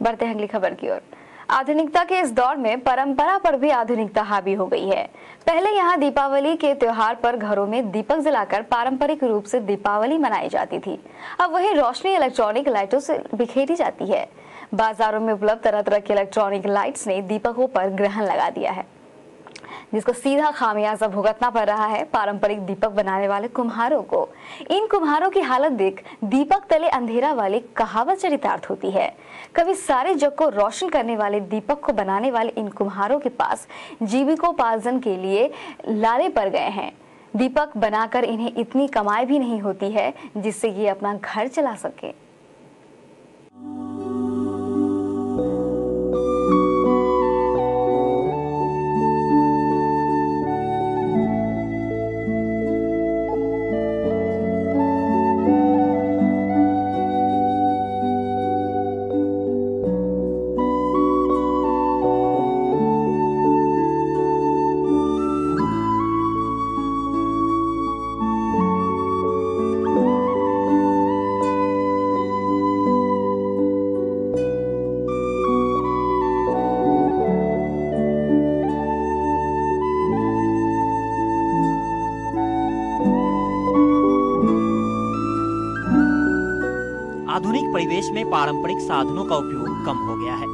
बढ़ते हैं अगली खबर की ओर। आधुनिकता के इस दौर में परंपरा पर भी आधुनिकता हावी हो गई है। पहले यहाँ दीपावली के त्योहार पर घरों में दीपक जलाकर पारंपरिक रूप से दीपावली मनाई जाती थी। अब वही रोशनी इलेक्ट्रॉनिक लाइटों से बिखेरी जाती है। बाजारों में उपलब्ध तरह तरह के इलेक्ट्रॉनिक लाइट्स ने दीपकों पर ग्रहण लगा दिया है, जिसको सीधा खामियाजा भुगतना पड़ रहा है पारंपरिक दीपक बनाने वाले कुम्हारों को। इन कुम्हारों की हालत देख दीपक तले अंधेरा वाली कहावत चरितार्थ होती है। कभी सारे जग को रोशन करने वाले दीपक को बनाने वाले इन कुम्हारों के पास जीविकोपार्जन के लिए लाले पड़ गए हैं। दीपक बनाकर इन्हें इतनी कमाई भी नहीं होती है जिससे ये अपना घर चला सके। आधुनिक परिवेश में पारंपरिक साधनों का उपयोग कम हो गया है।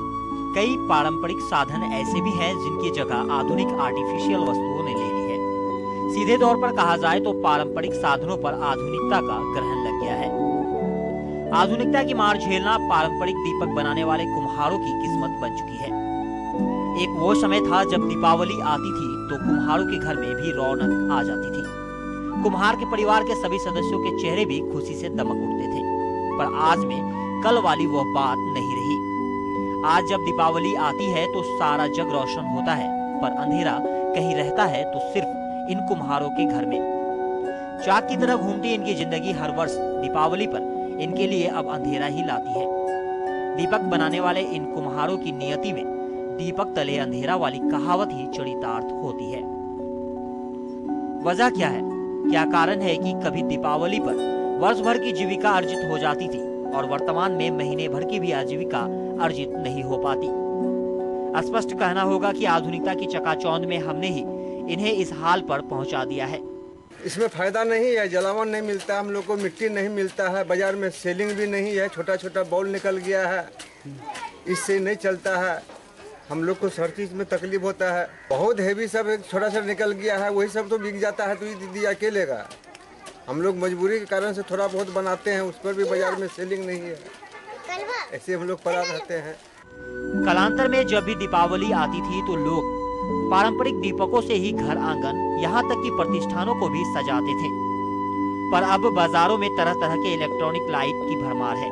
कई पारंपरिक साधन ऐसे भी हैं जिनकी जगह आधुनिक आर्टिफिशियल वस्तुओं ने ले ली है। सीधे तौर पर कहा जाए तो पारंपरिक साधनों पर आधुनिकता का ग्रहण लग गया है। आधुनिकता की मार झेलना पारंपरिक दीपक बनाने वाले कुम्हारों की किस्मत बन चुकी है। एक वो समय था जब दीपावली आती थी तो कुम्हारों के घर में भी रौनक आ जाती थी। कुम्हार के परिवार के सभी सदस्यों के चेहरे भी खुशी से दमक उठते थे। पर आज में कल वाली वह बात नहीं रही। आज जब दीपावली आती है तो सारा जग रोशन होता है, पर अंधेरा कहीं रहता है तो सिर्फ इन कुम्हारों के घर में। चाक की तरह घूमती इनकी जिंदगी हर वर्ष दीपावली पर इनके लिए अब अंधेरा ही लाती है। दीपक बनाने वाले इन कुम्हारों की नियति में दीपक तले अंधेरा वाली कहावत ही चरितार्थ होती है। वजह क्या है? क्या कारण है कि कभी दीपावली पर वर्ष भर की जीविका अर्जित हो जाती थी और वर्तमान में महीने भर की भी आजीविका अर्जित नहीं हो पाती? स्पष्ट कहना होगा कि आधुनिकता की चकाचौंध में हमने ही इन्हें इस हाल पर पहुंचा दिया है। इसमें फायदा नहीं है, जलावन नहीं मिलता, हम लोग को मिट्टी नहीं मिलता है, बाजार में सेलिंग भी नहीं है, छोटा छोटा बॉल निकल गया है, इससे नहीं चलता है। हम लोग को हर चीज में तकलीफ होता है। बहुत हैवी सब एक छोटा सा निकल गया है, वही सब तो बिक जाता है, तो ये दिया के लेगा। हम लोग मजबूरी के कारण से थोड़ा बहुत बनाते हैं, उस पर भी बाजार में सेलिंग नहीं है, ऐसे हम लोग पड़ा रहते हैं। कालांतर में जब भी दीपावली आती थी तो लोग पारंपरिक दीपकों से ही घर आंगन यहाँ तक कि प्रतिष्ठानों को भी सजाते थे। पर अब बाजारों में तरह तरह के इलेक्ट्रॉनिक लाइट की भरमार है।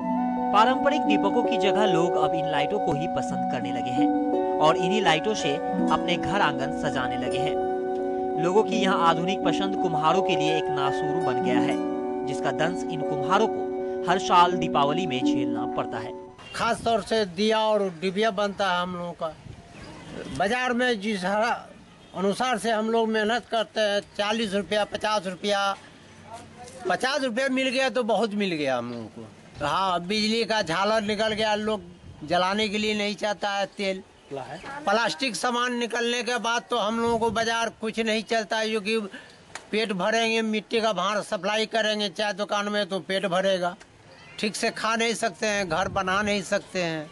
पारंपरिक दीपकों की जगह लोग अब इन लाइटों को ही पसंद करने लगे हैं और इन्हीं लाइटों से अपने घर आंगन सजाने लगे हैं। लोगों की यह आधुनिक पसंद कुम्हारों के लिए एक नासूर बन गया है, जिसका दंश इन कुम्हारों को हर साल दीपावली में झेलना पड़ता है। खास तौर से दिया और डिबिया बनता है हम लोगों का। बाजार में जिस अनुसार से हम लोग मेहनत करते हैं, 40 रुपया 50 रुपया 50 रुपया मिल गया तो बहुत मिल गया हम लोगों को। हाँ, बिजली का झालर निकल गया, लोग जलाने के लिए नहीं चाहता है तेल। प्लास्टिक सामान निकलने के बाद तो हम लोगों को बाजार कुछ नहीं चलता है, क्योंकि पेट भरेंगे, मिट्टी का भार सप्लाई करेंगे चाय दुकान में तो पेट भरेगा, ठीक से खा नहीं सकते हैं, घर बना नहीं सकते हैं।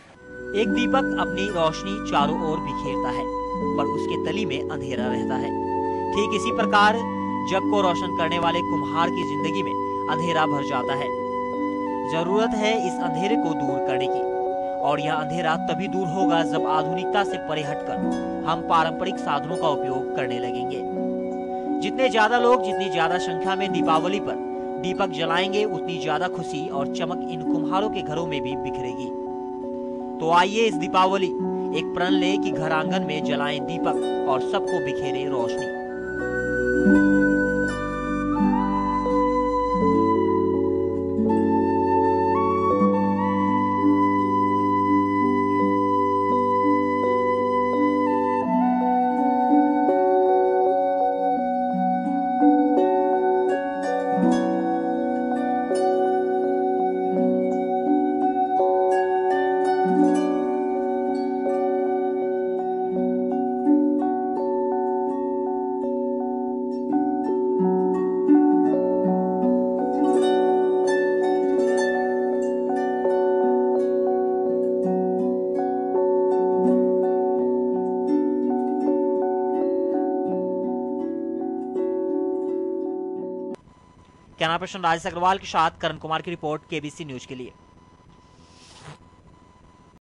एक दीपक अपनी रोशनी चारों ओर बिखेरता है, पर उसके तली में अंधेरा रहता है। ठीक इसी प्रकार जग को रोशन करने वाले कुम्हार की जिंदगी में अंधेरा भर जाता है। जरूरत है इस अंधेरे को दूर करने की, और यह अंधेरा तभी दूर होगा जब आधुनिकता से परे हटकर हम पारंपरिक साधनों का उपयोग करने लगेंगे। जितने ज्यादा लोग जितनी ज्यादा संख्या में दीपावली पर दीपक जलाएंगे, उतनी ज्यादा खुशी और चमक इन कुम्हारों के घरों में भी बिखरेगी। तो आइए इस दीपावली एक प्रण ले कि घर आंगन में जलाएं दीपक और सबको बिखेरे रोशनी। कैमरा पर्सन राजेश अग्रवाल के साथ करण कुमार की रिपोर्ट केबीसी न्यूज के लिए।